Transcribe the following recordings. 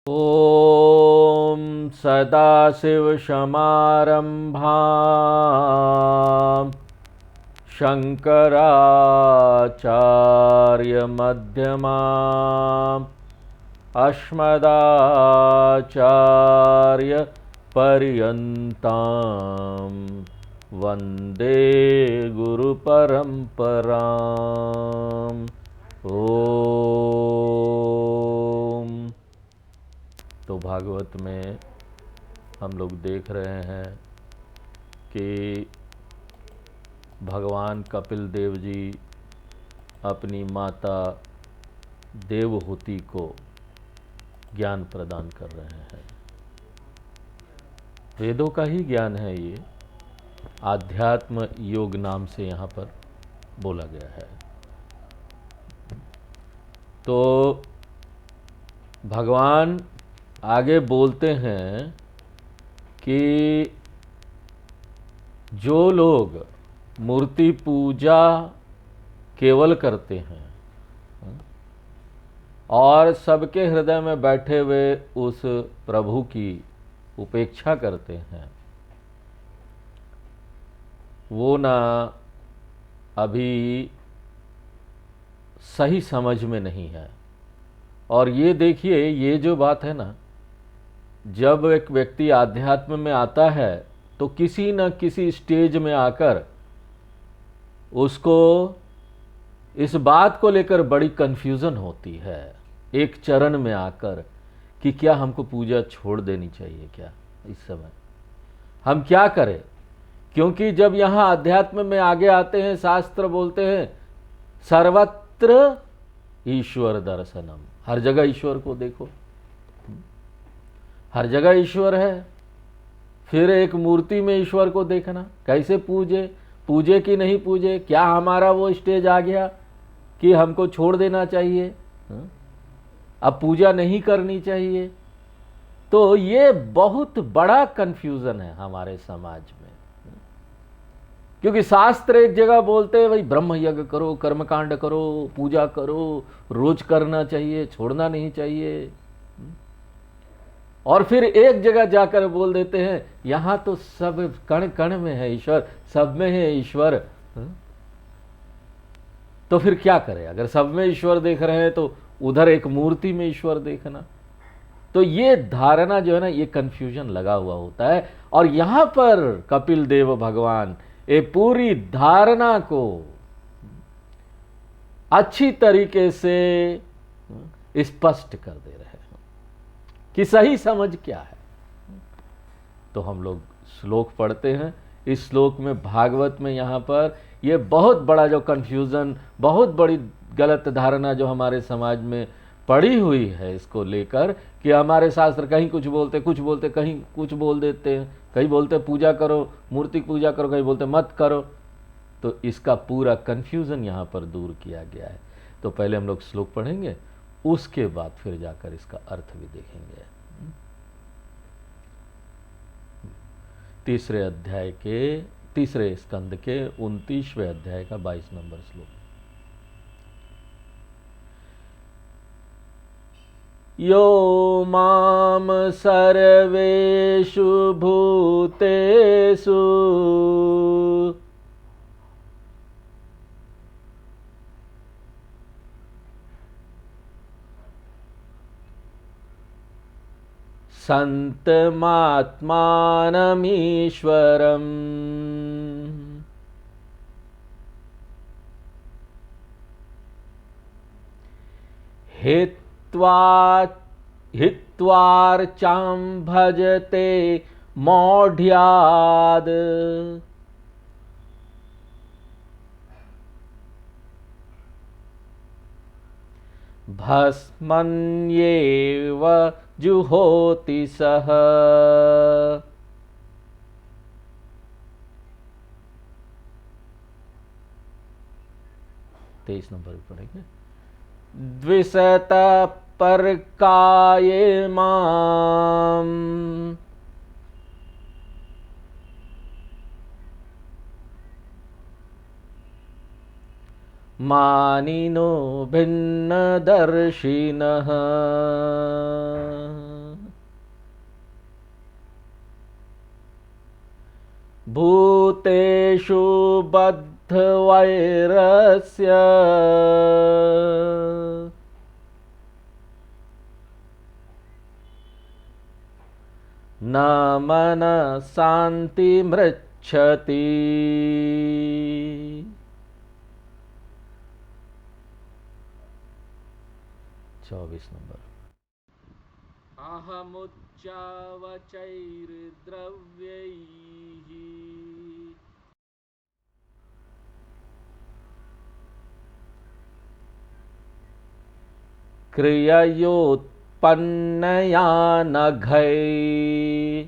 ॐ सदाशिवसमारम्भां शङ्कराचार्यमध्यमाम् अस्मदाचार्यपर्यन्तां वन्दे गुरुपरम्पराम्। ओम। तो भागवत में हम लोग देख रहे हैं कि भगवान कपिल देव जी अपनी माता देवहूति को ज्ञान प्रदान कर रहे हैं। वेदों का ही ज्ञान है ये, आध्यात्म योग नाम से यहाँ पर बोला गया है। तो भगवान आगे बोलते हैं कि जो लोग मूर्ति पूजा केवल करते हैं और सबके हृदय में बैठे हुए उस प्रभु की उपेक्षा करते हैं, वो ना अभी सही समझ में नहीं है। और ये देखिए, ये जो बात है ना, जब एक व्यक्ति आध्यात्म में आता है तो किसी न किसी स्टेज में आकर उसको इस बात को लेकर बड़ी कन्फ्यूज़न होती है, एक चरण में आकर, कि क्या हमको पूजा छोड़ देनी चाहिए, क्या इस समय हम क्या करें। क्योंकि जब यहाँ अध्यात्म में आगे आते हैं, शास्त्र बोलते हैं सर्वत्र ईश्वर दर्शनम, हर जगह ईश्वर को देखो, हर जगह ईश्वर है। फिर एक मूर्ति में ईश्वर को देखना, कैसे पूजे कि नहीं पूजे, क्या हमारा वो स्टेज आ गया कि हमको छोड़ देना चाहिए, अब पूजा नहीं करनी चाहिए। तो ये बहुत बड़ा कंफ्यूजन है हमारे समाज में। क्योंकि शास्त्र एक जगह बोलते हैं भाई ब्रह्म यज्ञ करो, कर्मकांड करो, पूजा करो, रोज करना चाहिए, छोड़ना नहीं चाहिए। और फिर एक जगह जाकर बोल देते हैं यहां तो सब कण कण में है ईश्वर, सब में है ईश्वर। तो फिर क्या करें, अगर सब में ईश्वर देख रहे हैं तो उधर एक मूर्ति में ईश्वर देखना। तो ये धारणा जो है ना, ये कंफ्यूजन लगा हुआ होता है। और यहां पर कपिल देव भगवान ये पूरी धारणा को अच्छी तरीके से स्पष्ट कर दे रहे हैं कि सही समझ क्या है। तो हम लोग श्लोक पढ़ते हैं। इस श्लोक में भागवत में यहाँ पर ये बहुत बड़ा जो कन्फ्यूज़न, बहुत बड़ी गलत धारणा जो हमारे समाज में पड़ी हुई है, इसको लेकर कि हमारे शास्त्र कहीं कुछ बोलते कहीं कुछ बोल देते हैं, कहीं बोलते पूजा करो, मूर्ति पूजा करो, कहीं बोलते मत करो। तो इसका पूरा कन्फ्यूज़न यहाँ पर दूर किया गया है। तो पहले हम लोग श्लोक पढ़ेंगे, उसके बाद फिर जाकर इसका अर्थ भी देखेंगे। तीसरे अध्याय के, तीसरे स्कंद के 29वें अध्याय का 22 नंबर श्लोक। यो माम सर्वेषु भूतेषु संतमात्मानमीश्वरम् हित्वार्चां भजते मौढ्याद् भस्मन्येव जुहोति सः। 23 नंबर भी पढ़ेंगे। द्विषत पर काये माम मानिनो भिन्न दर्शिनः। भूतेषु बद्धवैरस्य न मनः शान्तिमृच्छति। 24 नंबर। अहमुच्चावचैर्द्रव्यैः क्रिययोत्पन्नया नघैः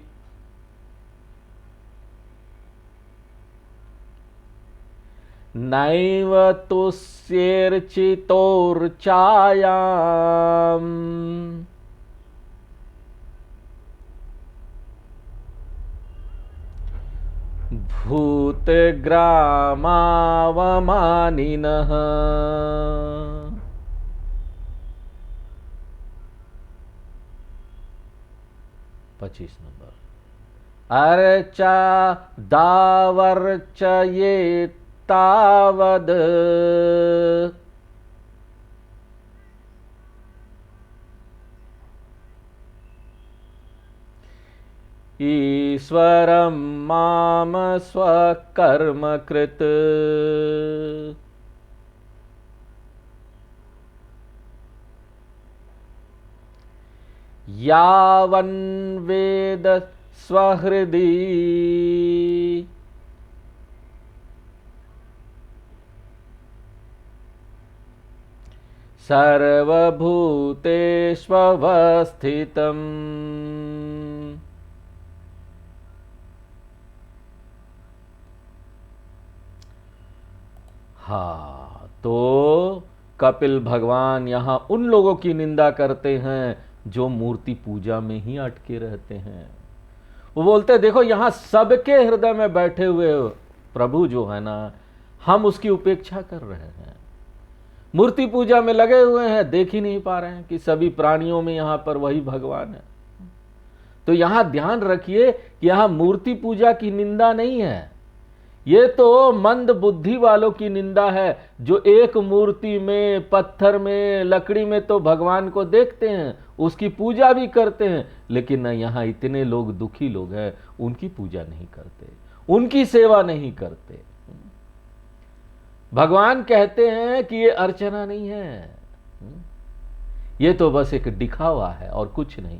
नैव तुष्येर्चितोर्चायाम् भूतग्रामावमानिनः। 25 नंबर। अर्चा दावर्चये तावद ईश्वरं माम स्वकर्मकृत। यावन्वेद स्वहृदि सर्वभूतेष्वस्थितम्। हाँ, तो कपिल भगवान यहाँ उन लोगों की निंदा करते हैं जो मूर्ति पूजा में ही अटके रहते हैं। वो बोलते हैं देखो यहाँ सबके हृदय में बैठे हुए प्रभु जो है ना, हम उसकी उपेक्षा कर रहे हैं, मूर्ति पूजा में लगे हुए हैं, देख ही नहीं पा रहे हैं कि सभी प्राणियों में यहाँ पर वही भगवान है। तो यहाँ ध्यान रखिए कि यहाँ मूर्ति पूजा की निंदा नहीं है, ये तो मंद बुद्धि वालों की निंदा है जो एक मूर्ति में, पत्थर में, लकड़ी में तो भगवान को देखते हैं, उसकी पूजा भी करते हैं, लेकिन यहाँ इतने लोग दुखी लोग हैं, उनकी पूजा नहीं करते, उनकी सेवा नहीं करते। भगवान कहते हैं कि ये अर्चना नहीं है, ये तो बस एक दिखावा है और कुछ नहीं।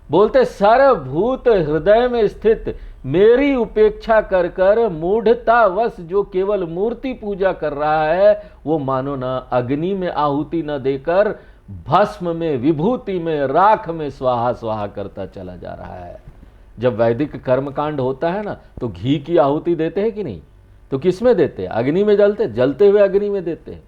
बोलते सर्वभूत हृदय में स्थित मेरी उपेक्षा कर कर मूढ़तावश जो केवल मूर्ति पूजा कर रहा है, वो मानो ना अग्नि में आहुति न देकर भस्म में, विभूति में, राख में स्वाहा स्वाहा करता चला जा रहा है। जब वैदिक कर्मकांड होता है ना, तो घी की आहुति देते हैं कि नहीं? तो किस में देते हैं? अग्नि में जलते हुए अग्नि में देते हैं।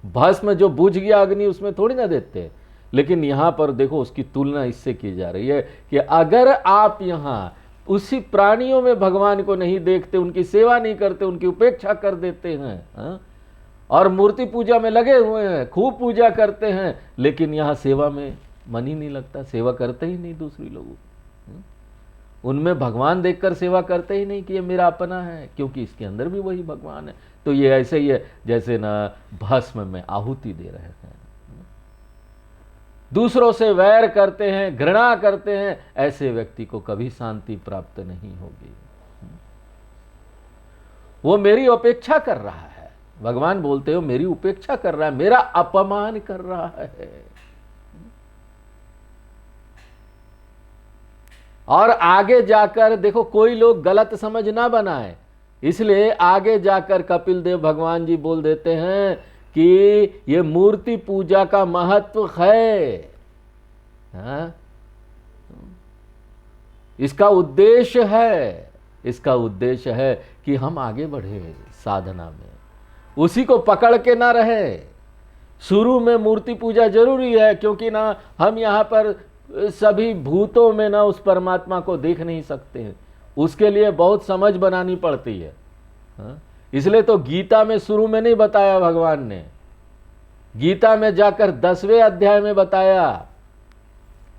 भस्म जो बुझ गया अग्नि, उसमें थोड़ी ना देते हैं। लेकिन यहां पर देखो उसकी तुलना इससे की जा रही है कि अगर आप यहां उसी प्राणियों में भगवान को नहीं देखते, उनकी सेवा नहीं करते, उनकी उपेक्षा कर देते हैं, हा? और मूर्ति पूजा में लगे हुए हैं, खूब पूजा करते हैं, लेकिन यहां सेवा में मन ही नहीं लगता, सेवा करते ही नहीं दूसरी लोगों, उनमें भगवान देखकर सेवा करते ही नहीं कि ये मेरा अपना है, क्योंकि इसके अंदर भी वही भगवान है। तो ये ऐसे ही है जैसे ना भस्म में आहुति दे रहे हैं, दूसरों से वैर करते हैं, घृणा करते हैं, ऐसे व्यक्ति को कभी शांति प्राप्त नहीं होगी। वो मेरी उपेक्षा कर रहा है, भगवान बोलते हो मेरी उपेक्षा कर रहा है, मेरा अपमान कर रहा है। और आगे जाकर देखो कोई लोग गलत समझ ना बनाए, इसलिए आगे जाकर कपिल देव भगवान जी बोल देते हैं कि ये मूर्ति पूजा का महत्व है, हाँ? इसका उद्देश्य है कि हम आगे बढ़े साधना में, उसी को पकड़ के ना रहे। शुरू में मूर्ति पूजा जरूरी है, क्योंकि ना हम यहाँ पर सभी भूतों में ना उस परमात्मा को देख नहीं सकते हैं, उसके लिए बहुत समझ बनानी पड़ती है, हाँ? इसलिए तो गीता में शुरू में नहीं बताया भगवान ने, गीता में जाकर 10वें अध्याय में बताया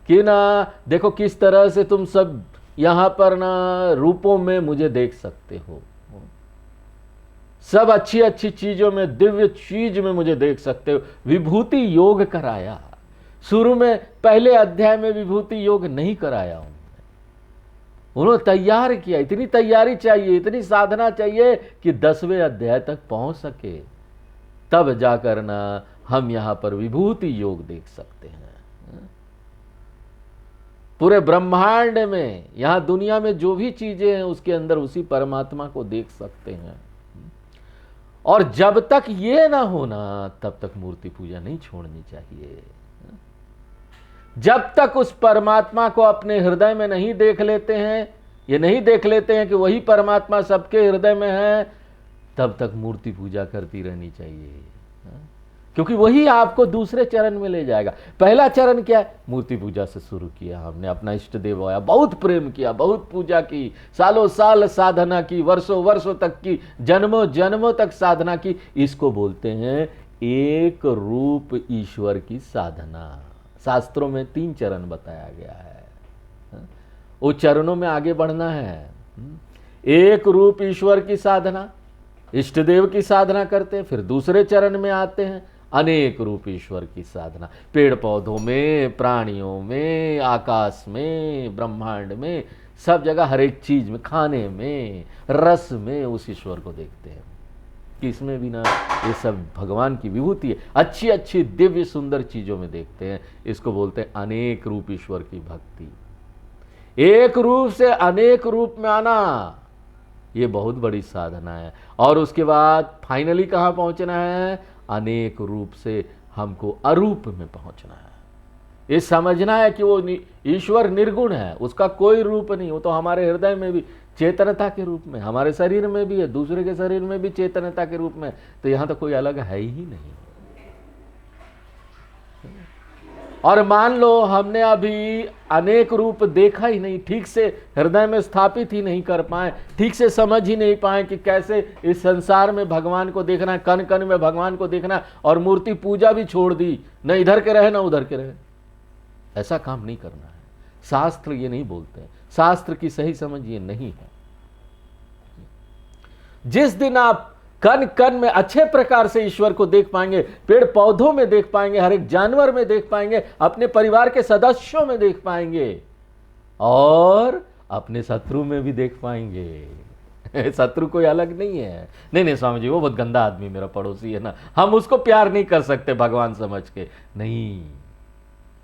कि ना देखो किस तरह से तुम सब यहां पर ना रूपों में मुझे देख सकते हो, सब अच्छी अच्छी चीजों में, दिव्य चीज में मुझे देख सकते हो। विभूति योग कराया, शुरू में पहले अध्याय में विभूति योग नहीं कराया उन्होंने तैयार किया। इतनी तैयारी चाहिए, इतनी साधना चाहिए कि 10वें अध्याय तक पहुंच सके, तब जाकर ना हम यहां पर विभूति योग देख सकते हैं। पूरे ब्रह्मांड में, यहां दुनिया में जो भी चीजें हैं उसके अंदर उसी परमात्मा को देख सकते हैं। और जब तक ये ना होना तब तक मूर्ति पूजा नहीं छोड़नी चाहिए। जब तक उस परमात्मा को अपने हृदय में नहीं देख लेते हैं, ये नहीं देख लेते हैं कि वही परमात्मा सबके हृदय में है, तब तक मूर्ति पूजा करती रहनी चाहिए, क्योंकि वही आपको दूसरे चरण में ले जाएगा। पहला चरण क्या है? मूर्ति पूजा से शुरू किया हमने, अपना इष्ट देव आया, बहुत प्रेम किया, बहुत पूजा की, सालों साल साधना की, वर्षों वर्षों तक की, जन्मों जन्मों तक साधना की। इसको बोलते हैं एक रूप ईश्वर की साधना। शास्त्रों में 3 चरण बताया गया है, वो चरणों में आगे बढ़ना है। एक रूप ईश्वर की साधना, इष्ट देव की साधना करते हैं, फिर दूसरे चरण में आते हैं अनेक रूप ईश्वर की साधना। पेड़ पौधों में, प्राणियों में, आकाश में, ब्रह्मांड में, सब जगह, हर एक चीज में, खाने में, रस में उस ईश्वर को देखते हैं कि इसमें भी ना ये सब भगवान की विभूति है। अच्छी अच्छी दिव्य सुंदर चीजों में देखते हैं। इसको बोलते हैं अनेक रूप ईश्वर की भक्ति। एक रूप से अनेक रूप में आना, ये बहुत बड़ी साधना है। और उसके बाद फाइनली कहां पहुंचना है? अनेक रूप से हमको अरूप में पहुंचना है। ये समझना है कि वो ईश्वर निर्गुण है, उसका कोई रूप नहीं। वो तो हमारे हृदय में भी चेतनता के रूप में, हमारे शरीर में भी है, दूसरे के शरीर में भी चेतनता के रूप में, तो यहां तो कोई अलग है ही नहीं। और मान लो हमने अभी अनेक रूप देखा ही नहीं, ठीक से हृदय में स्थापित ही नहीं कर पाए, ठीक से समझ ही नहीं पाए कि कैसे इस संसार में भगवान को देखना है, कण कण में भगवान को देखना, और मूर्ति पूजा भी छोड़ दी, न इधर के रहे न उधर के रहे। ऐसा काम नहीं करना है। शास्त्र ये नहीं बोलते हैं, शास्त्र की सही समझ ये नहीं है। जिस दिन आप कण कण में अच्छे प्रकार से ईश्वर को देख पाएंगे, पेड़ पौधों में देख पाएंगे, हर एक जानवर में देख पाएंगे, अपने परिवार के सदस्यों में देख पाएंगे, और अपने शत्रु में भी देख पाएंगे। शत्रु कोई अलग नहीं है। नहीं स्वामी जी, वो बहुत गंदा आदमी मेरा पड़ोसी है ना, हम उसको प्यार नहीं कर सकते भगवान समझ के। नहीं,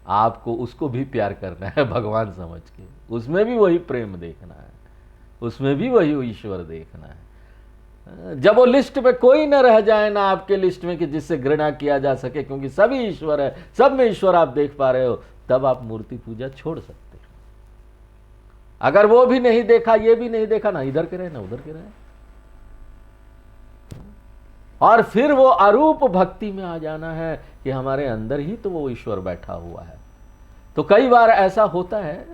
आपको उसको भी प्यार करना है भगवान समझ के, उसमें भी वही प्रेम देखना है, उसमें भी वही ईश्वर देखना है। जब वो लिस्ट में कोई न रह जाए ना आपके लिस्ट में कि जिससे घृणा किया जा सके, क्योंकि सभी ईश्वर है, सब में ईश्वर आप देख पा रहे हो, तब आप मूर्ति पूजा छोड़ सकते हैं। अगर वो भी नहीं देखा, ये भी नहीं देखा, ना इधर के रहे ना उधर के रहे, और फिर वो अरूप भक्ति में आ जाना है कि हमारे अंदर ही तो वो ईश्वर बैठा हुआ है। तो कई बार ऐसा होता है,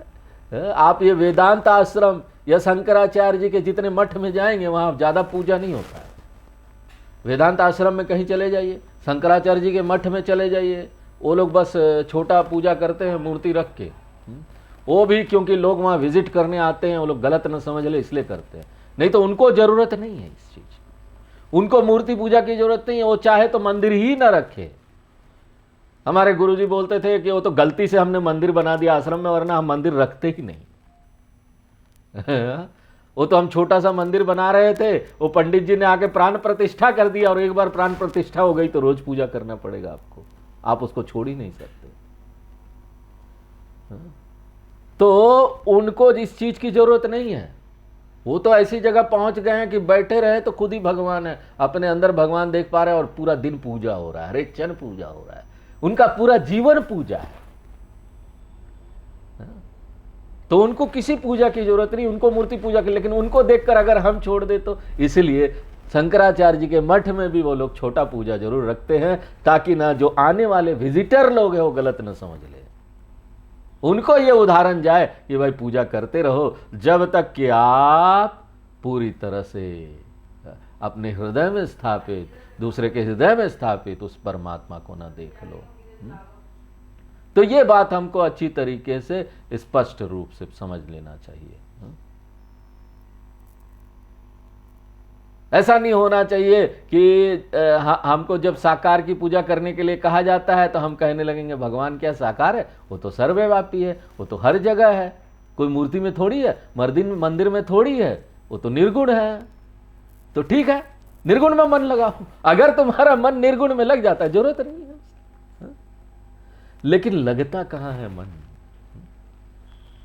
आप ये वेदांत आश्रम या शंकराचार्य जी के जितने मठ में जाएंगे वहां ज्यादा पूजा नहीं होता है। वेदांत आश्रम में कहीं चले जाइए, शंकराचार्य जी के मठ में चले जाइए, वो लोग बस छोटा पूजा करते हैं मूर्ति रख के। वो भी क्योंकि लोग वहां विजिट करने आते हैं, वो लोग गलत न समझ ले इसलिए करते हैं, नहीं तो उनको जरूरत नहीं है इस चीज, उनको मूर्ति पूजा की जरूरत नहीं है। वो चाहे तो मंदिर ही ना रखे। हमारे गुरुजी बोलते थे कि वो तो गलती से हमने मंदिर बना दिया आश्रम में, वरना हम मंदिर रखते ही नहीं। वो तो हम छोटा सा मंदिर बना रहे थे, वो पंडित जी ने आके प्राण प्रतिष्ठा कर दिया, और एक बार प्राण प्रतिष्ठा हो गई तो रोज पूजा करना पड़ेगा आपको, आप उसको छोड़ ही नहीं सकते। तो उनको इस चीज की जरूरत नहीं है। वो तो ऐसी जगह पहुंच गए हैं कि बैठे रहे तो खुद ही भगवान है, अपने अंदर भगवान देख पा रहे हैं, और पूरा दिन पूजा हो रहा है, हर एक क्षण पूजा हो रहा है, उनका पूरा जीवन पूजा है। तो उनको किसी पूजा की जरूरत नहीं, उनको मूर्ति पूजा की, लेकिन उनको देखकर अगर हम छोड़ दे तो, इसलिए शंकराचार्य जी के मठ में भी वो लोग छोटा पूजा जरूर रखते हैं, ताकि ना जो आने वाले विजिटर लोग हैं वो गलत न समझ ले, उनको ये उदाहरण जाए कि भाई पूजा करते रहो जब तक कि आप पूरी तरह से अपने हृदय में स्थापित, दूसरे के हृदय में स्थापित उस परमात्मा को ना देख लो। तो ये बात हमको अच्छी तरीके से स्पष्ट रूप से समझ लेना चाहिए। ऐसा नहीं होना चाहिए कि हमको जब साकार की पूजा करने के लिए कहा जाता है तो हम कहने लगेंगे भगवान क्या साकार है, वो तो सर्वव्यापी है, वो तो हर जगह है, कोई मूर्ति में थोड़ी है, मंदिर में थोड़ी है, वो तो निर्गुण है। तो ठीक है, निर्गुण में मन लगाओ। अगर तुम्हारा मन निर्गुण में लग जाता है, जरूरत नहीं है। लेकिन लगता कहां है मन?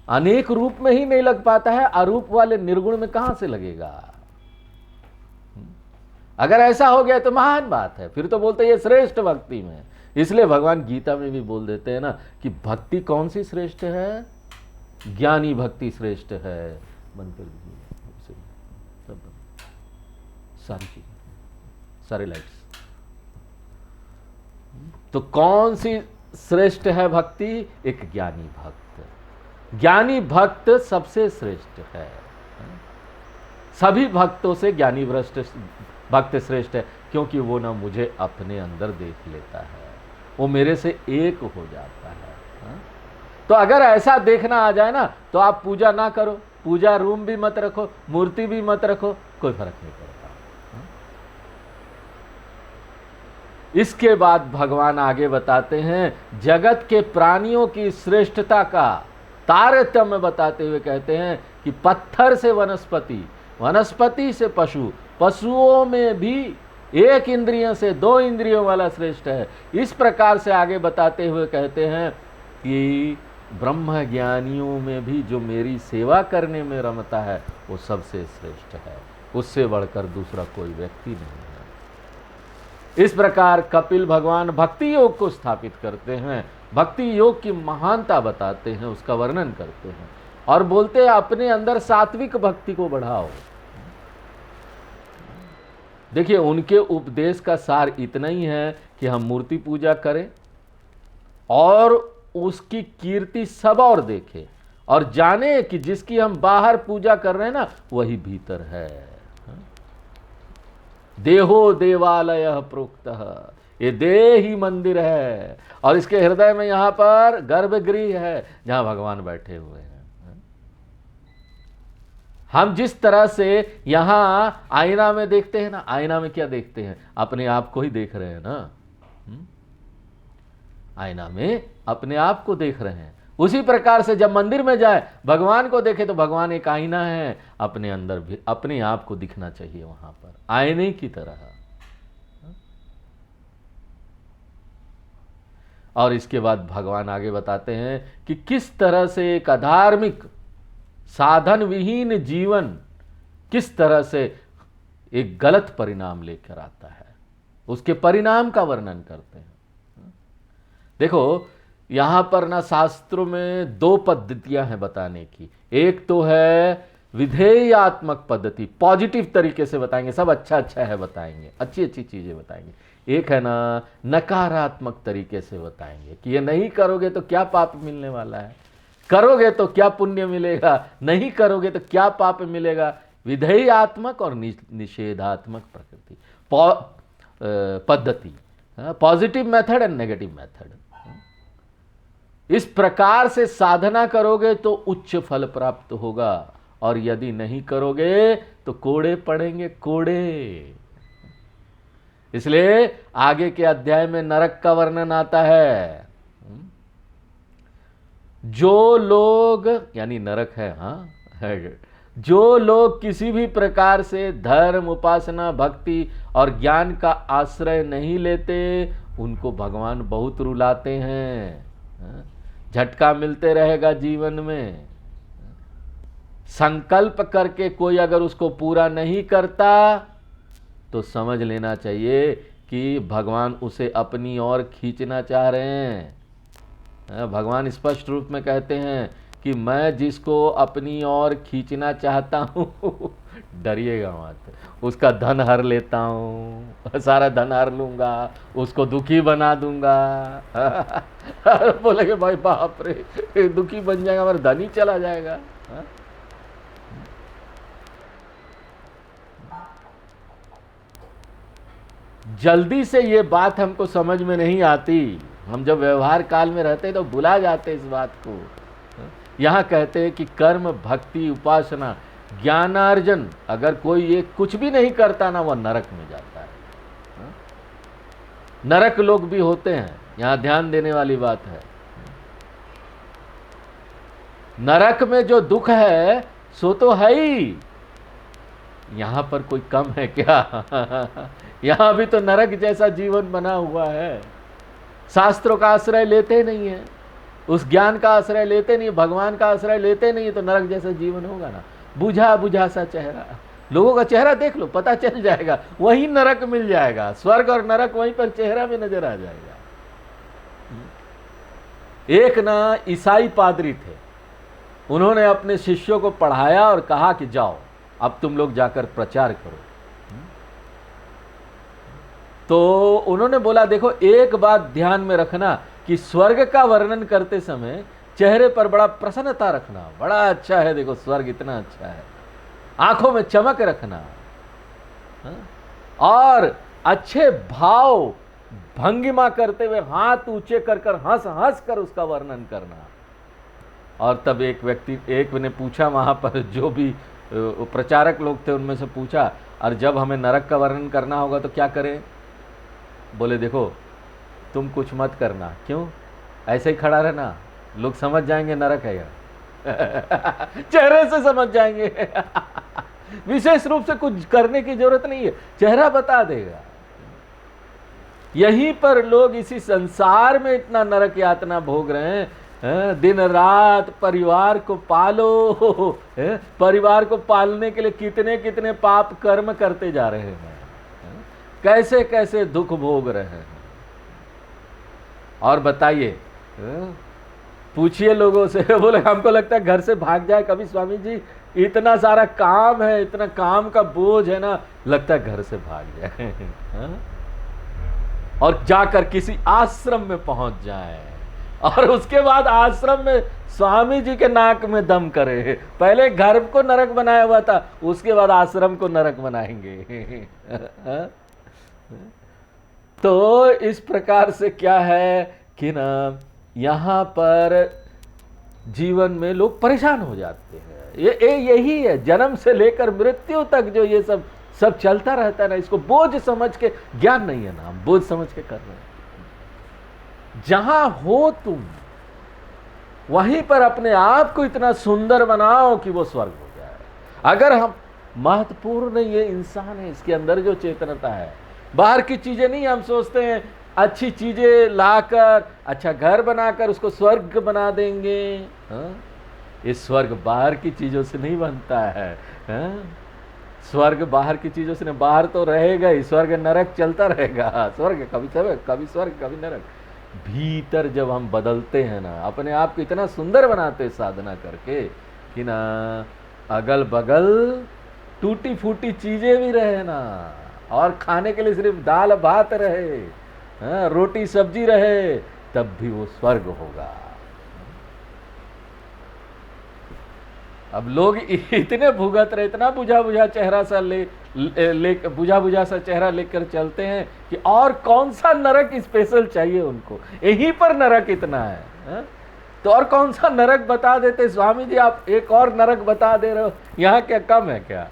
अनेक रूप में ही नहीं लग पाता है, अरूप वाले निर्गुण में कहां से लगेगा? अगर ऐसा हो गया तो महान बात है, फिर तो बोलते ये श्रेष्ठ भक्ति में। इसलिए भगवान गीता में भी बोल देते हैं ना कि भक्ति कौन सी श्रेष्ठ है? ज्ञानी भक्ति श्रेष्ठ है। बंद कर दीजिए सारी चीजें, सारे लाइट्स। तो कौन सी श्रेष्ठ है भक्ति? एक ज्ञानी भक्त। ज्ञानी भक्त सबसे श्रेष्ठ है। सभी भक्तों से ज्ञानी भक्त श्रेष्ठ है, क्योंकि वो ना मुझे अपने अंदर देख लेता है, वो मेरे से एक हो जाता है। तो अगर ऐसा देखना आ जाए ना तो आप पूजा ना करो, पूजा रूम भी मत रखो, मूर्ति भी मत रखो, कोई फर्क नहीं पड़ता। इसके बाद भगवान आगे बताते हैं जगत के प्राणियों की श्रेष्ठता का तारतम्य बताते हुए कहते हैं कि पत्थर से वनस्पति, वनस्पति से पशु, पशुओं में भी एक इंद्रियों से दो इंद्रियों वाला श्रेष्ठ है। इस प्रकार से आगे बताते हुए कहते हैं कि ब्रह्म ज्ञानियों में भी जो मेरी सेवा करने में रमता है वो सबसे श्रेष्ठ है, उससे बढ़कर दूसरा कोई व्यक्ति नहीं है। इस प्रकार कपिल भगवान भक्ति योग को स्थापित करते हैं, भक्ति योग की महानता बताते हैं, उसका वर्णन करते हैं और बोलते हैं अपने अंदर सात्विक भक्ति को बढ़ाओ। देखिए उनके उपदेश का सार इतना ही है कि हम मूर्ति पूजा करें और उसकी कीर्ति सब और देखें और जाने कि जिसकी हम बाहर पूजा कर रहे हैं ना वही भीतर है। देहो देवालय प्रोक्तः, ये देह ही मंदिर है और इसके हृदय में यहां पर गर्भगृह है जहां भगवान बैठे हुए हैं। हम जिस तरह से यहां आईना में देखते हैं ना, आईना में क्या देखते हैं? अपने आप को ही देख रहे हैं ना। आईना में अपने आप को देख रहे हैं। उसी प्रकार से जब मंदिर में जाए भगवान को देखे तो भगवान एक आईना है, अपने अंदर भी अपने आप को दिखना चाहिए वहां पर आईने की तरह। और इसके बाद भगवान आगे बताते हैं कि किस तरह से एक अधार्मिक साधन विहीन जीवन किस तरह से एक गलत परिणाम लेकर आता है, उसके परिणाम का वर्णन करते हैं। देखो यहां पर ना शास्त्रों में दो पद्धतियां हैं बताने की। एक तो है विधेयात्मक पद्धति, पॉजिटिव तरीके से बताएंगे, सब अच्छा अच्छा है बताएंगे, अच्छी अच्छी चीजें बताएंगे। एक है ना नकारात्मक तरीके से बताएंगे कि ये नहीं करोगे तो क्या पाप मिलने वाला है, करोगे तो क्या पुण्य मिलेगा, नहीं करोगे तो क्या पाप मिलेगा। विधेयात्मक और निषेधात्मक प्रकृति पद्धति, positive method and negative method. इस प्रकार से साधना करोगे तो उच्च फल प्राप्त होगा और यदि नहीं करोगे तो कोड़े पड़ेंगे, कोड़े। इसलिए आगे के अध्याय में नरक का वर्णन आता है। जो लोग, यानी नरक है, हाँ, जो लोग किसी भी प्रकार से धर्म, उपासना, भक्ति और ज्ञान का आश्रय नहीं लेते उनको भगवान बहुत रुलाते हैं। झटका मिलते रहेगा जीवन में। संकल्प करके कोई अगर उसको पूरा नहीं करता तो समझ लेना चाहिए कि भगवान उसे अपनी ओर खींचना चाह रहे हैं। भगवान स्पष्ट रूप में कहते हैं कि मैं जिसको अपनी ओर खींचना चाहता हूं डरिएगा मत, उसका धन हर लेता हूं, सारा धन हर लूंगा, उसको दुखी बना दूंगा। बोलेंगे भाई बाप रे, दुखी बन जाएगा, हमारा धन ही चला जाएगा। जल्दी से ये बात हमको समझ में नहीं आती। हम जब व्यवहार काल में रहते तो भुला जाते इस बात को यहाँ कहते हैं कि कर्म, भक्ति, उपासना, ज्ञानार्जन, अगर कोई ये कुछ भी नहीं करता ना, वह नरक में जाता है। नरक लोग भी होते हैं, यहाँ ध्यान देने वाली बात है। नरक में जो दुख है सो तो है ही, यहां पर कोई कम है क्या? यहां भी तो नरक जैसा जीवन बना हुआ है। शास्त्रों का आश्रय लेते नहीं है, उस ज्ञान का आश्रय लेते नहीं, भगवान का आश्रय लेते नहीं, तो नरक जैसा जीवन होगा ना। बुझा बुझा सा चेहरा, लोगों का चेहरा देख लो, पता चल जाएगा, वही नरक मिल जाएगा। स्वर्ग और नरक वहीं पर चेहरा में नजर आ जाएगा। एक ना ईसाई पादरी थे, उन्होंने अपने शिष्यों को पढ़ाया और कहा कि जाओ अब तुम लोग जाकर प्रचार करो। तो उन्होंने बोला, देखो एक बात ध्यान में रखना कि स्वर्ग का वर्णन करते समय चेहरे पर बड़ा प्रसन्नता रखना, बड़ा अच्छा है, देखो स्वर्ग इतना अच्छा है, आंखों में चमक रखना, और अच्छे भाव भंगिमा करते हुए हाथ ऊंचे कर कर हंस हंस कर उसका वर्णन करना। और तब एक ने पूछा, वहां पर जो भी प्रचारक लोग थे उनमें से पूछा, और जब हमें नरक का वर्णन करना होगा तो क्या करें? बोले देखो तुम कुछ मत करना। क्यों? ऐसे ही खड़ा रहना, लोग समझ जाएंगे नरक है यार। चेहरे से समझ जाएंगे। विशेष रूप से कुछ करने की जरूरत नहीं है, चेहरा बता देगा। यहीं पर लोग इसी संसार में इतना नरक यातना भोग रहे हैं। दिन रात परिवार को पालो, परिवार को पालने के लिए कितने कितने पाप कर्म करते जा रहे हैं, कैसे कैसे दुख भोग रहे हैं। और बताइए, पूछिए लोगों से, बोले हमको लगता है घर से भाग जाए कभी स्वामी जी, इतना सारा काम है, इतना काम का बोझ है ना, लगता है घर से भाग जाए। और जाकर किसी आश्रम में पहुंच जाए, और उसके बाद आश्रम में स्वामी जी के नाक में दम करे। पहले घर को नरक बनाया हुआ था, उसके बाद आश्रम को नरक बनाएंगे। तो इस प्रकार से क्या है कि ना, यहां पर जीवन में लोग परेशान हो जाते हैं। यही है, जन्म से लेकर मृत्यु तक जो ये सब चलता रहता है ना, इसको बोझ समझ के, ज्ञान नहीं है ना, हम बोझ समझ के कर रहे हैं। जहां हो तुम वहीं पर अपने आप को इतना सुंदर बनाओ कि वो स्वर्ग हो जाए। अगर हम महत्वपूर्ण ये इंसान है, इसके अंदर जो चेतनता है, बाहर की चीजें नहीं, हम सोचते हैं अच्छी चीजें लाकर, अच्छा घर बनाकर उसको स्वर्ग बना देंगे। इस स्वर्ग बाहर की चीजों से नहीं बनता है। स्वर्ग बाहर की चीजों से नहीं, बाहर तो रहेगा ही, स्वर्ग नरक चलता रहेगा। स्वर्ग कभी स्वर्ग कभी नरक। भीतर जब हम बदलते हैं ना, अपने आप को इतना सुंदर बनाते साधना करके कि ना अगल बगल टूटी फूटी चीजें भी रहे ना, और खाने के लिए सिर्फ दाल भात रहे, रोटी सब्जी रहे, तब भी वो स्वर्ग होगा। अब लोग इतने भुगत रहे, इतना बुझा बुझा चेहरा सा बुझा बुझा सा चेहरा लेकर चलते हैं कि और कौन सा नरक स्पेशल चाहिए उनको, यहीं पर नरक इतना है। तो और कौन सा नरक बता देते स्वामी जी, आप एक और नरक बता दे रहे हो, यहाँ क्या कम है क्या?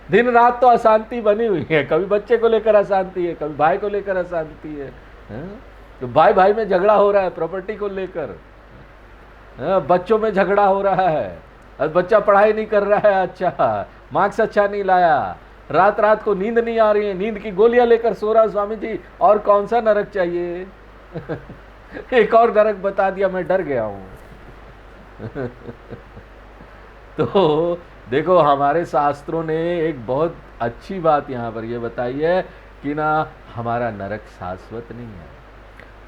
दिन रात तो अशांति बनी हुई है, कभी बच्चे को लेकर अशांति है, कभी भाई को लेकर अशांति है। तो भाई भाई में झगड़ा हो रहा है प्रॉपर्टी को लेकर, बच्चों में झगड़ा हो रहा है, बच्चा पढ़ाई नहीं कर रहा है, अच्छा मार्क्स अच्छा नहीं लाया, रात रात को नींद नहीं आ रही है, नींद की गोलियां लेकर सो रहा स्वामी जी, और कौन सा नरक चाहिए? एक और नरक बता दिया, मैं डर गया हूं। तो देखो, हमारे शास्त्रों ने एक बहुत अच्छी बात यहाँ पर ये बताई है कि ना, हमारा नरक शाश्वत नहीं है।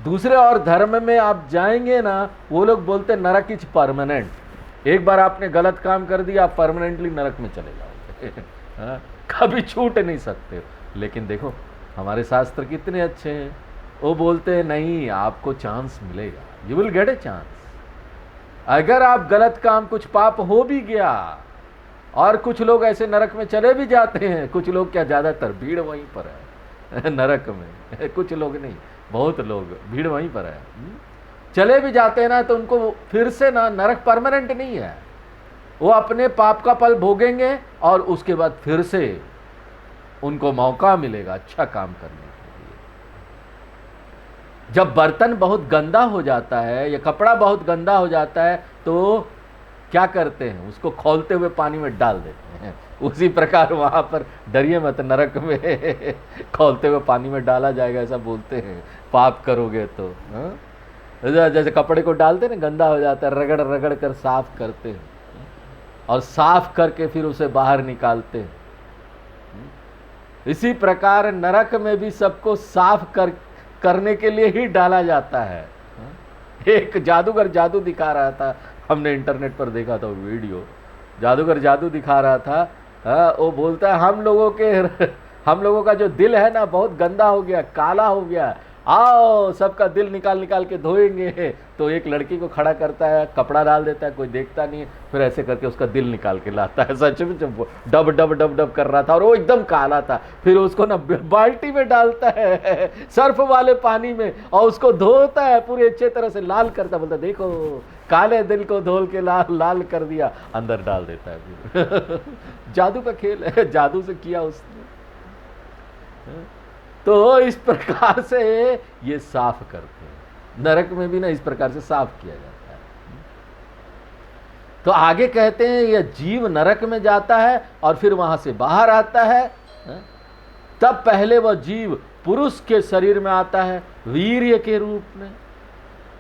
दूसरे और धर्म में आप जाएंगे ना, वो लोग बोलते नरक इज परमानेंट। एक बार आपने गलत काम कर दिया, आप परमानेंटली नरक में चले जाओगे। कभी छूट नहीं सकते। लेकिन देखो हमारे शास्त्र कितने अच्छे हैं, वो बोलते हैं नहीं, आपको चांस मिलेगा, you will get a chance. अगर आप गलत काम, कुछ पाप हो भी गया, और कुछ लोग ऐसे नरक में चले भी जाते हैं, कुछ लोग क्या, ज्यादातर भीड़ वहीं पर है नरक में, कुछ लोग नहीं, बहुत लोग, भीड़ वहीं पर है। चले भी जाते हैं ना तो उनको फिर से ना, नरक परमानेंट नहीं है, वो अपने पाप का फल भोगेंगे और उसके बाद फिर से उनको मौका मिलेगा अच्छा काम करने के लिए। जब बर्तन बहुत गंदा हो जाता है या कपड़ा बहुत गंदा हो जाता है तो क्या करते हैं, उसको खौलते हुए पानी में डाल देते हैं। उसी प्रकार वहां पर डरिए मत, नरक में खौलते हुए पानी में डाला जाएगा ऐसा बोलते हैं, पाप करोगे तो। जैसे कपड़े को डालते हैं ना, गंदा हो जाता है, रगड़ रगड़ कर साफ करते हैं और साफ करके फिर उसे बाहर निकालते हैं। इसी प्रकार नरक में भी सबको साफ करने के लिए ही डाला जाता है। एक जादूगर जादू दिखा रहा था, हमने इंटरनेट पर देखा था वो वीडियो, जादूगर जादू दिखा रहा था। वो बोलता है हम लोगों का जो दिल है ना बहुत गंदा हो गया, काला हो गया, आओ सबका दिल निकाल निकाल के धोएंगे। तो एक लड़की को खड़ा करता है, कपड़ा डाल देता है, कोई देखता नहीं है, फिर ऐसे करके उसका दिल निकाल के लाता है। सच में जब डब डब डब डब कर रहा था और वो एकदम काला था, फिर उसको ना बाल्टी में डालता है सर्फ वाले पानी में और उसको धोता है, पूरी अच्छे तरह से लाल करता, बोलता देखो काले दिल को धोल के लाल कर दिया, अंदर डाल देता है फिर जादू का खेल है, जादू से किया उसने। तो इस प्रकार से ये साफ करते हैं, नरक में भी ना इस प्रकार से साफ किया जाता है। तो आगे कहते हैं यह जीव नरक में जाता है और फिर वहां से बाहर आता है, तब पहले वह जीव पुरुष के शरीर में आता है वीर्य के रूप में,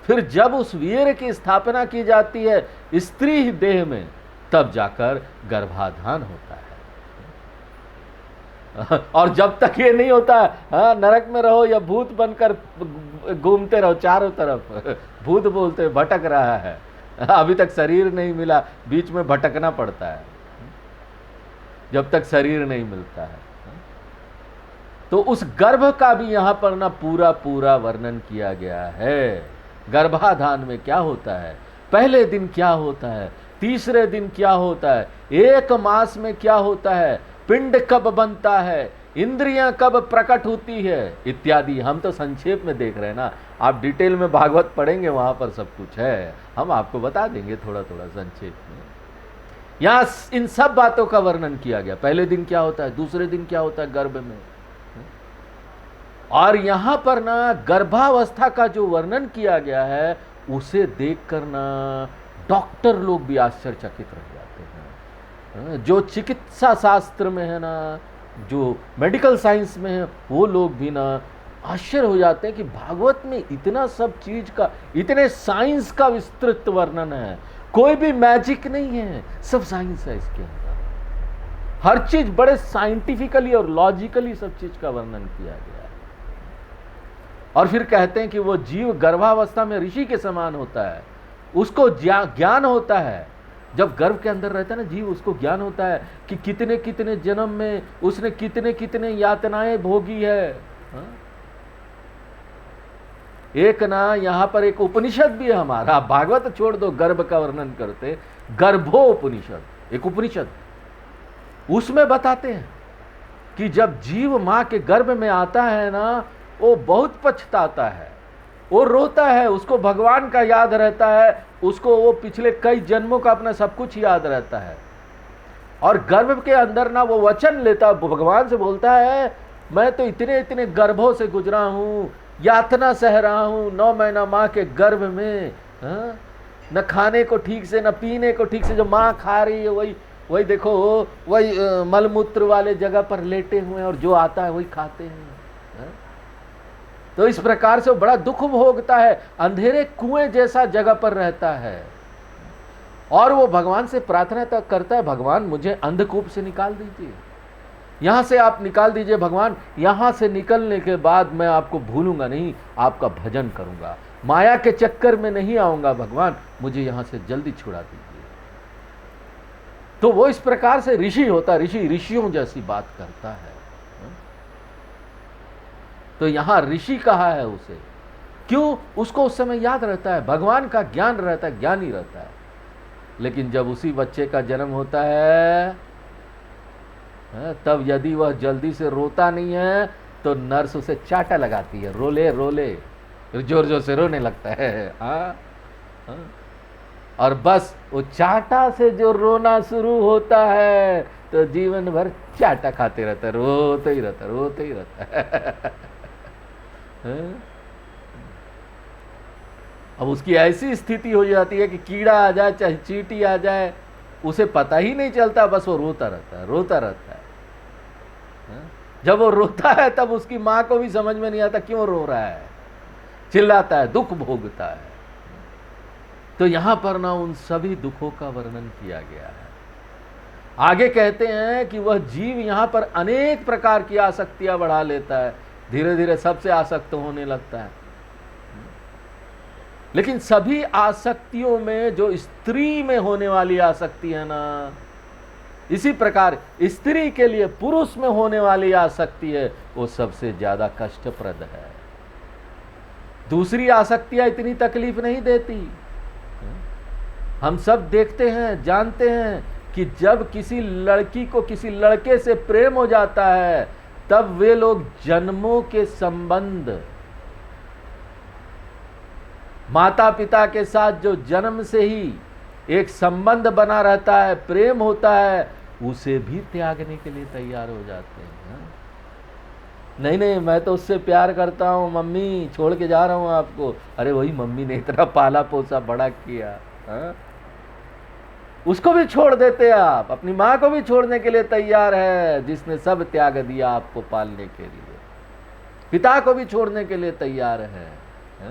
फिर जब उस वीर्य की स्थापना की जाती है स्त्री देह में, तब जाकर गर्भाधान होता है। और जब तक ये नहीं होता, नरक में रहो या भूत बनकर घूमते रहो चारों तरफ, भूत बोलते भटक रहा है, अभी तक शरीर नहीं मिला, बीच में भटकना पड़ता है जब तक शरीर नहीं मिलता है। तो उस गर्भ का भी यहां पर ना पूरा पूरा वर्णन किया गया है। गर्भाधान में क्या होता है, पहले दिन क्या होता है, तीसरे दिन क्या होता है, एक मास में क्या होता है, पिंड कब बनता है, इंद्रियां कब प्रकट होती है इत्यादि। हम तो संक्षेप में देख रहे हैं ना, आप डिटेल में भागवत पढ़ेंगे वहां पर सब कुछ है, हम आपको बता देंगे थोड़ा थोड़ा संक्षेप में। यहां इन सब बातों का वर्णन किया गया, पहले दिन क्या होता है, दूसरे दिन क्या होता है गर्भ में। और यहां पर ना गर्भावस्था का जो वर्णन किया गया है उसे देखकर ना डॉक्टर लोग भी आश्चर्यचकित रह जाते हैं। जो चिकित्सा शास्त्र में है ना, जो मेडिकल साइंस में है, वो लोग भी ना आश्चर्य हो जाते हैं कि भागवत में इतना सब चीज का, इतने साइंस का विस्तृत वर्णन है, कोई भी मैजिक नहीं है, सब साइंस है इसके अंदर, हर चीज बड़े साइंटिफिकली और लॉजिकली सब चीज का वर्णन किया गया है। और फिर कहते हैं कि वो जीव गर्भावस्था में ऋषि के समान होता है, उसको ज्ञान होता है। जब गर्भ के अंदर रहता है ना जीव, उसको ज्ञान होता है कि कितने कितने जन्म में उसने कितने कितने यातनाएं भोगी है। एक ना यहाँ पर एक उपनिषद भी है हमारा, आप भागवत छोड़ दो, गर्भ का वर्णन करते, गर्भोपनिषद, एक उपनिषद, उसमें बताते हैं कि जब जीव मां के गर्भ में आता है ना, वो बहुत पछताता है, वो रोता है, उसको भगवान का याद रहता है, उसको वो पिछले कई जन्मों का अपना सब कुछ याद रहता है। और गर्भ के अंदर ना वो वचन लेता, भगवान से बोलता है मैं तो इतने इतने गर्भों से गुजरा हूँ, यातना सह रहा हूँ 9 महीना माँ के गर्भ में, न खाने को ठीक से न पीने को ठीक से, जो माँ खा रही है वही देखो, वही मलमूत्र वाले जगह पर लेटे हुए हैं और जो आता है वही खाते हैं। तो इस प्रकार से वो बड़ा दुख भोगता है, अंधेरे कुएं जैसा जगह पर रहता है, और वो भगवान से प्रार्थना तक करता है, भगवान मुझे अंधकूप से निकाल दीजिए, यहां से आप निकाल दीजिए भगवान, यहां से निकलने के बाद मैं आपको भूलूंगा नहीं, आपका भजन करूंगा, माया के चक्कर में नहीं आऊंगा भगवान, मुझे यहां से जल्दी छुड़ा दीजिए। तो वो इस प्रकार से ऋषि होता है, ऋषियों जैसी बात करता है। तो यहां ऋषि कहा है उसे, क्यों? उसको उस समय याद रहता है, भगवान का ज्ञान रहता है, ज्ञानी रहता है। लेकिन जब उसी बच्चे का जन्म होता है, तब यदि वह जल्दी से रोता नहीं है तो नर्स उसे चाटा लगाती है, रोले रोले, जोर जोर से रोने लगता है। हाँ हाँ। और बस वो चाटा से जो रोना शुरू होता है तो जीवन भर चाटा खाते रहता है, रोते ही रहता है, रोते ही रहता है। हाँ? अब उसकी ऐसी स्थिति हो जाती है कि कीड़ा आ जाए चाहे चींटी आ जाए उसे पता ही नहीं चलता, बस वो रोता रहता है, रोता रहता है। जब वो रोता है तब उसकी माँ को भी समझ में नहीं आता क्यों रो रहा है, चिल्लाता है, दुख भोगता है। तो यहां पर ना उन सभी दुखों का वर्णन किया गया है। आगे कहते हैं कि वह जीव यहां पर अनेक प्रकार की आसक्तियां बढ़ा लेता है, धीरे धीरे सबसे आसक्त होने लगता है। लेकिन सभी आसक्तियों में जो स्त्री में होने वाली आसक्ति है ना, इसी प्रकार स्त्री के लिए पुरुष में होने वाली आसक्ति है, वो सबसे ज्यादा कष्टप्रद है। दूसरी आसक्तियां इतनी तकलीफ नहीं देती। हम सब देखते हैं, जानते हैं कि जब किसी लड़की को किसी लड़के से प्रेम हो जाता है तब वे लोग जन्मों के संबंध, माता पिता के साथ जो जन्म से ही एक संबंध बना रहता है, प्रेम होता है, उसे भी त्यागने के लिए तैयार हो जाते हैं। नहीं नहीं, मैं तो उससे प्यार करता हूँ, मम्मी छोड़ के जा रहा हूँ आपको। अरे वही मम्मी ने इतना पाला पोसा बड़ा किया, हा? उसको भी छोड़ देते आप, अपनी माँ को भी छोड़ने के लिए तैयार है जिसने सब त्याग दिया आपको पालने के लिए। पिता को भी छोड़ने के लिए तैयार है, हा?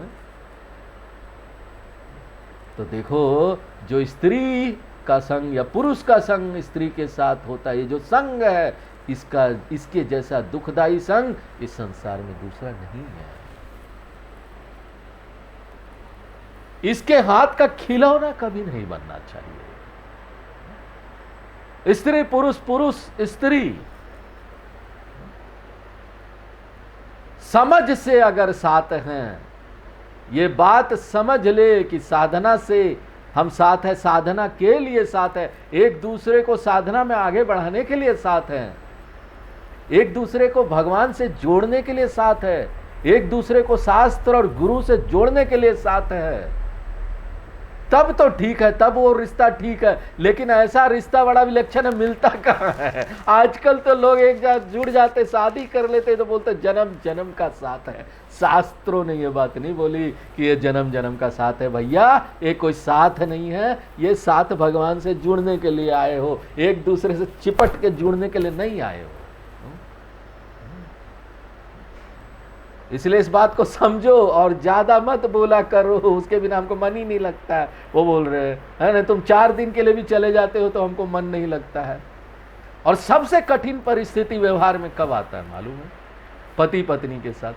तो देखो, जो स्त्री का संग या पुरुष का संग स्त्री के साथ होता है, ये जो संग है, इसके जैसा दुखदाई संग इस संसार में दूसरा नहीं है। इसके हाथ का खिलौना कभी नहीं बनना चाहिए। स्त्री पुरुष, पुरुष स्त्री, समझ से अगर साथ हैं, ये बात समझ ले कि साधना से हम साथ हैं, साधना के लिए साथ है, एक दूसरे को साधना में आगे बढ़ाने के लिए साथ हैं, एक दूसरे को भगवान से जोड़ने के लिए साथ है, एक दूसरे को शास्त्र और गुरु से जोड़ने के लिए साथ है, तब तो ठीक है, तब वो रिश्ता ठीक है। लेकिन ऐसा रिश्ता बड़ा विलक्षण मिलता कहाँ है। आजकल तो लोग एक साथ जुड़ जाते, शादी कर लेते तो बोलते जन्म जन्म का साथ है। शास्त्रों ने ये बात नहीं बोली कि ये जन्म जन्म का साथ है। भैया ये कोई साथ नहीं है, ये साथ भगवान से जुड़ने के लिए आए हो, एक दूसरे से चिपट के जुड़ने के लिए नहीं आए हो। इसलिए इस बात को समझो और ज्यादा मत बोला करो, उसके बिना हमको मन ही नहीं लगता है। वो बोल रहे हैं ना, तुम 4 दिन के लिए भी चले जाते हो तो हमको मन नहीं लगता है। और सबसे कठिन परिस्थिति व्यवहार में कब आता है मालूम है? पति पत्नी के साथ।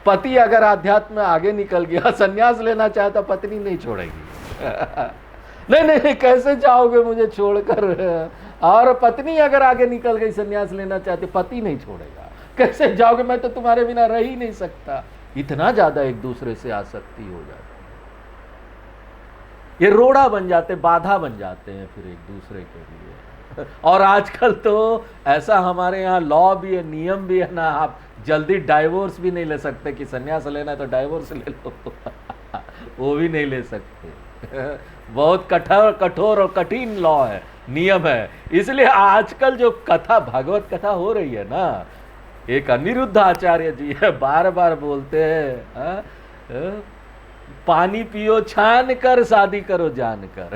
पति अगर आध्यात्म में आगे निकल गया, संन्यास लेना चाहता, पत्नी नहीं छोड़ेगी। नहीं नहीं, कैसे जाओगे मुझे छोड़कर। और पत्नी अगर आगे निकल गई, संन्यास लेना चाहती, पति नहीं छोड़ेगा। कैसे जाओगे, मैं तो तुम्हारे बिना रह ही नहीं सकता। इतना ज्यादा एक दूसरे से आसक्ति हो जाती है, ये रोड़ा बन जाते, बाधा बन जाते हैं फिर एक दूसरे के लिए। और आजकल तो ऐसा हमारे यहाँ लॉ भी है, नियम भी है ना, आप जल्दी डाइवोर्स भी नहीं ले सकते कि संन्यास लेना है तो डाइवोर्स ले लो। वो भी नहीं ले सकते। बहुत कठोर और कठिन लॉ है, नियम है। इसलिए आजकल जो कथा, भागवत कथा हो रही है ना, एक अनिरुद्ध आचार्य जी है, बार बार बोलते हैं, पानी पियो छान कर, शादी करो जानकर।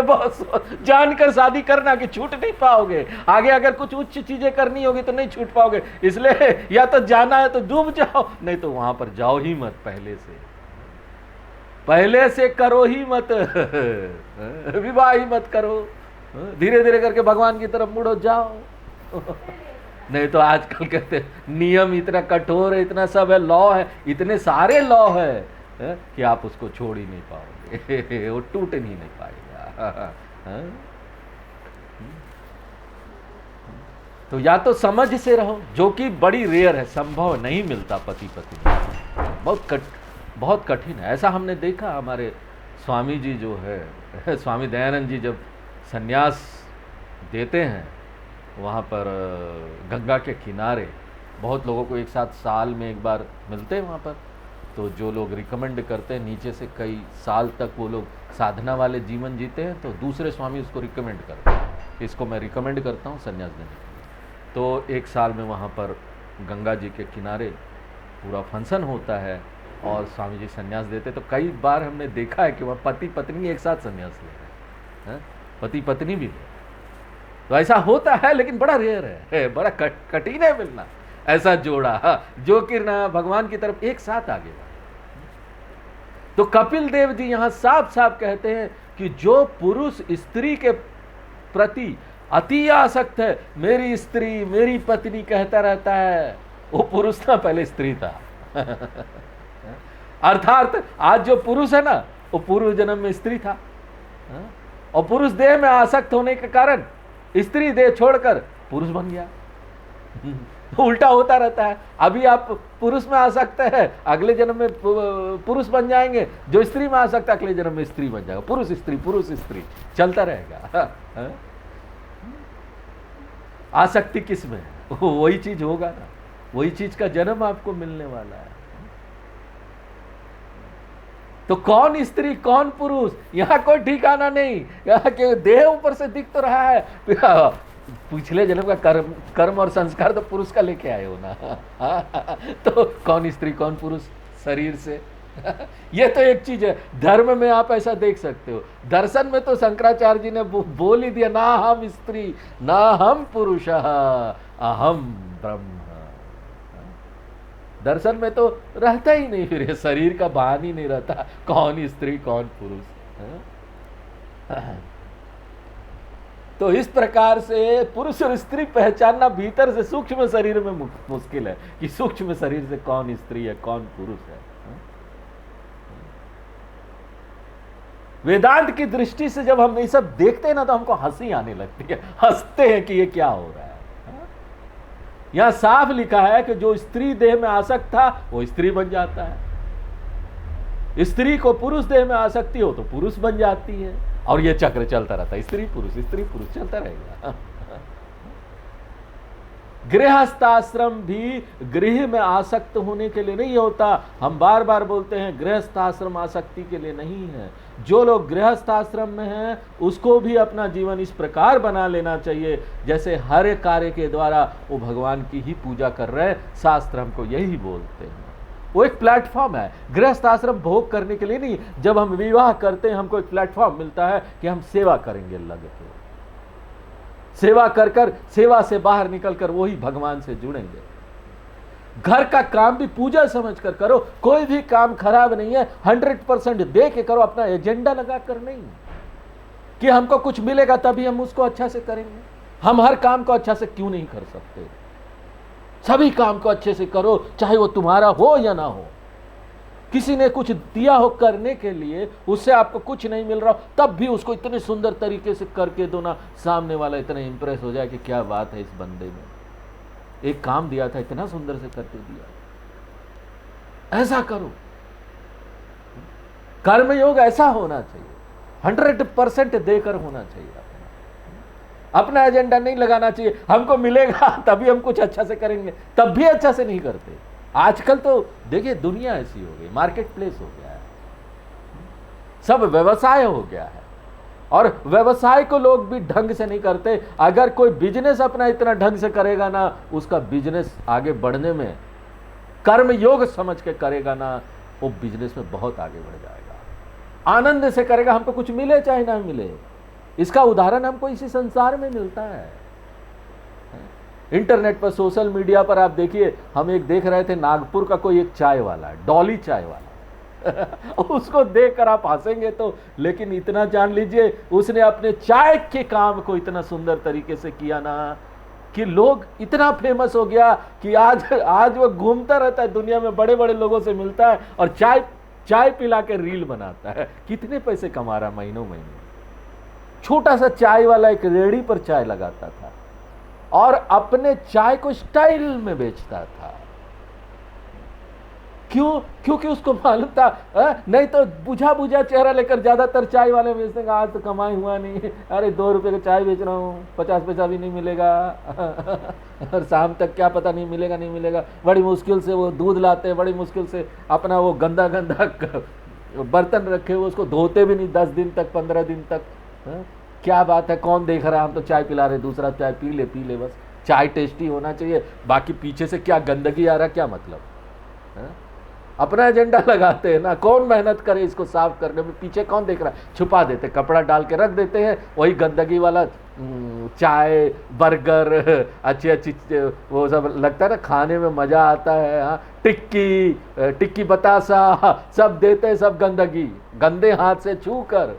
बस जानकर शादी करना कि छूट नहीं पाओगे। आगे अगर कुछ उच्च चीजें करनी होगी तो नहीं छूट पाओगे। इसलिए या तो जाना है तो डूब जाओ, नहीं तो वहां पर जाओ ही मत। पहले से करो ही मत, विवाह ही मत करो, धीरे धीरे करके भगवान की तरफ मुड़ो, जाओ। नहीं तो आजकल कहते नियम इतना कठोर है, इतना सब है, लॉ है, इतने सारे लॉ है कि आप उसको छोड़ ही नहीं पाओगे, वो टूट ही नहीं पाएगा। तो या तो समझ से रहो, जो कि बड़ी रेयर है, संभव नहीं मिलता पति पत्नी, बहुत कठिन है। ऐसा हमने देखा, हमारे स्वामी जी जो है, स्वामी दयानंद जी जब संन्यास देते हैं वहाँ पर गंगा के किनारे, बहुत लोगों को एक साथ साल में एक बार मिलते हैं वहाँ पर, तो जो लोग रिकमेंड करते हैं नीचे से कई साल तक वो लोग साधना वाले जीवन जीते हैं, तो दूसरे स्वामी उसको रिकमेंड करते हैं, इसको मैं रिकमेंड करता हूँ संन्यास लेने के लिए। तो एक साल में वहाँ पर गंगा जी के किनारे पूरा फंक्शन होता है और स्वामी जी संन्यास देते। तो कई बार हमने देखा है कि वहाँ पति पत्नी एक साथ संन्यास ले रहे हैं, पति पत्नी भी ले, तो ऐसा होता है, लेकिन बड़ा रेयर है, बड़ा कठिन है मिलना ऐसा जोड़ा जो कि ना भगवान की तरफ एक साथ आगे बढ़े। तो कपिल देव जी यहां साफ साफ कहते हैं कि जो पुरुष स्त्री के प्रति अति आसक्त है, मेरी स्त्री मेरी पत्नी कहता रहता है, वो पुरुष ना पहले स्त्री था। अर्थात आज जो पुरुष है ना, वो पूर्व जन्म में स्त्री था, और पुरुष देह में आसक्त होने के कारण स्त्री देह छोड़कर पुरुष बन गया। उल्टा होता रहता है, अभी आप पुरुष में आसक्त है, अगले जन्म में पुरुष बन जाएंगे, जो स्त्री में आसक्त है अगले जन्म में स्त्री बन जाएगा, पुरुष स्त्री चलता रहेगा। आसक्ति किस में है? वही चीज होगा ना, वही चीज का जन्म आपको मिलने वाला है। तो कौन स्त्री कौन पुरुष, यहां कोई ठिकाना नहीं, यहाँ के देह ऊपर से दिख तो रहा है, पिछले जन्म का कर्म और संस्कार तो पुरुष का लेके आए हो ना। तो कौन स्त्री कौन पुरुष शरीर से। ये तो एक चीज है, धर्म में आप ऐसा देख सकते हो। दर्शन में तो शंकराचार्य जी ने बोल ही दिया, ना हम स्त्री ना हम पुरुष अहम ब्रह्म। दर्शन में तो रहता ही नहीं, फिर शरीर का भान ही नहीं रहता, कौन स्त्री कौन पुरुष। तो इस प्रकार से पुरुष और स्त्री पहचानना भीतर से सूक्ष्म शरीर में मुश्किल है कि सूक्ष्म शरीर से कौन स्त्री है कौन पुरुष है। वेदांत की दृष्टि से जब हम ये सब देखते हैं ना, तो हमको हंसी आने लगती है, हंसते हैं कि ये क्या हो रहा है। यहां साफ लिखा है कि जो स्त्री देह में आसक्त था वो स्त्री बन जाता है, स्त्री को पुरुष देह में आसक्ति हो तो पुरुष बन जाती है, और ये चक्र चलता रहता है, स्त्री पुरुष चलता रहेगा। गृहस्थाश्रम भी गृह में आसक्त होने के लिए नहीं होता। हम बार बार बोलते हैं गृहस्थाश्रम आसक्ति के लिए नहीं है। जो लोग गृहस्थाश्रम में हैं उसको भी अपना जीवन इस प्रकार बना लेना चाहिए जैसे हर कार्य के द्वारा वो भगवान की ही पूजा कर रहे हैं। शास्त्र हमको यही बोलते हैं। वो एक प्लेटफॉर्म है, गृहस्थाश्रम भोग करने के लिए नहीं। जब हम विवाह करते हैं हमको एक प्लेटफॉर्म मिलता है कि हम सेवा करेंगे, लग के सेवा कर कर सेवा से बाहर निकलकर वही भगवान से जुड़ेंगे। घर का काम भी पूजा समझकर करो, कोई भी काम खराब नहीं है, 100% दे के करो, अपना एजेंडा लगा कर नहीं कि हमको कुछ मिलेगा तभी हम उसको अच्छा से करेंगे। हम हर काम को अच्छा से क्यों नहीं कर सकते? सभी काम को अच्छे से करो, चाहे वो तुम्हारा हो या ना हो। किसी ने कुछ दिया हो करने के लिए, उससे आपको कुछ नहीं मिल रहा हो, तब भी उसको इतने सुंदर तरीके से करके दो ना, सामने वाला इतना इंप्रेस हो जाए कि क्या बात है इस बंदे में, एक काम दिया था इतना सुंदर से करके दिया। ऐसा करो, कर्मयोग ऐसा होना चाहिए, 100% देकर होना चाहिए। अपना एजेंडा नहीं लगाना चाहिए, हमको मिलेगा तभी हम कुछ अच्छा से करेंगे, तब भी अच्छा से नहीं करते। आजकल तो देखिए दुनिया ऐसी हो गई, मार्केट प्लेस हो गया है, सब व्यवसाय हो गया है, और व्यवसाय को लोग भी ढंग से नहीं करते। अगर कोई बिजनेस अपना इतना ढंग से करेगा ना, उसका बिजनेस आगे बढ़ने में कर्म योग समझ के करेगा ना, वो बिजनेस में बहुत आगे बढ़ जाएगा। आनंद से करेगा, हमको कुछ मिले चाहे ना मिले। इसका उदाहरण हमको इसी संसार में मिलता है। इंटरनेट पर, सोशल मीडिया पर आप देखिए, हम एक देख रहे थे नागपुर का कोई एक चाय वाला, डॉली चाय वाला। उसको देखकर आप हंसेंगे तो, लेकिन इतना जान लीजिए उसने अपने चाय के काम को इतना सुंदर तरीके से किया ना कि लोग इतना फेमस हो गया कि आज वो घूमता रहता है दुनिया में, बड़े बड़े लोगों से मिलता है और चाय पिला के रील बनाता है। कितने पैसे कमा रहा महीनों महीने। छोटा सा चाय वाला एक रेहड़ी पर चाय लगाता था और अपने चाय को स्टाइल में बेचता था। क्यों? क्योंकि उसको मालूम था नहीं तो बुझा बुझा चेहरा लेकर ज्यादातर चाय वाले बेचते हैं, आज तो कमाई हुआ नहीं, अरे 2 रुपए का चाय बेच रहा हूँ, 50 पैसा भी नहीं मिलेगा और शाम तक क्या पता नहीं मिलेगा नहीं मिलेगा। बड़ी मुश्किल से वो दूध लाते हैं, बड़ी मुश्किल से अपना वो गंदा गंदा बर्तन रखे हुए उसको धोते भी नहीं 10 दिन तक, 15 दिन तक। क्या बात है, कौन देख रहा है, हम तो चाय पिला रहे, दूसरा चाय पी ले बस, चाय टेस्टी होना चाहिए, बाकी पीछे से क्या गंदगी आ रहा क्या मतलब। अपना एजेंडा लगाते हैं ना, कौन मेहनत करे इसको साफ करने में, पीछे कौन देख रहा है, छुपा देते, कपड़ा डाल के रख देते हैं, वही गंदगी वाला चाय बर्गर अच्छी अच्छी वो सब लगता है ना, खाने में मजा आता है। हाँ, टिक्की बतासा सब देते हैं, सब गंदगी गंदे हाथ से छू कर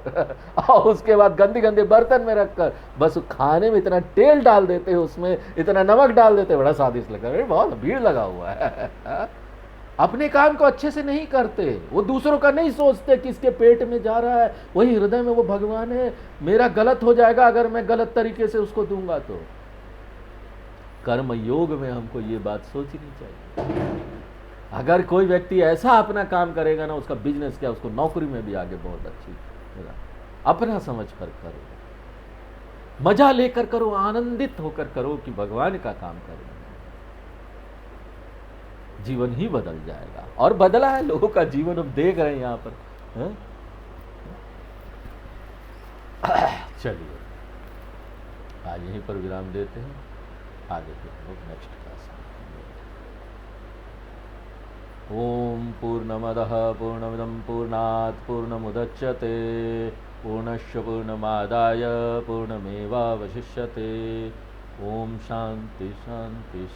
और उसके बाद गंदे गंदे बर्तन में रखकर बस खाने में इतना तेल डाल देते हैं, उसमें इतना नमक डाल देते हैं, बड़ा स्वादिष्ट लगता है, बहुत भीड़ लगा हुआ है। अपने काम को अच्छे से नहीं करते, वो दूसरों का नहीं सोचते किसके पेट में जा रहा है, वही हृदय में वो भगवान है, मेरा गलत हो जाएगा अगर मैं गलत तरीके से उसको दूंगा तो। कर्म योग में हमको ये बात सोचनी चाहिए। अगर कोई व्यक्ति ऐसा अपना काम करेगा ना, उसका बिजनेस क्या, उसको नौकरी में भी आगे बहुत अच्छी होगा। अपना समझ कर करो, मजा लेकर करो, आनंदित होकर करो कि भगवान का काम करो, जीवन ही बदल जाएगा। और बदला है लोगों का जीवन, हम देख रहे हैं यहाँ पर। चलिए आज यहीं पर विराम देते हैं, आगे फिर लोग नेक्स्ट क्लास में। ओम पूर्णमदः पूर्णमिदं पूर्णात् पूर्णमुदच्यते पूर्णस्य पूर्णमादाय पूर्णमेवावशिष्यते। ओम शांति शांति।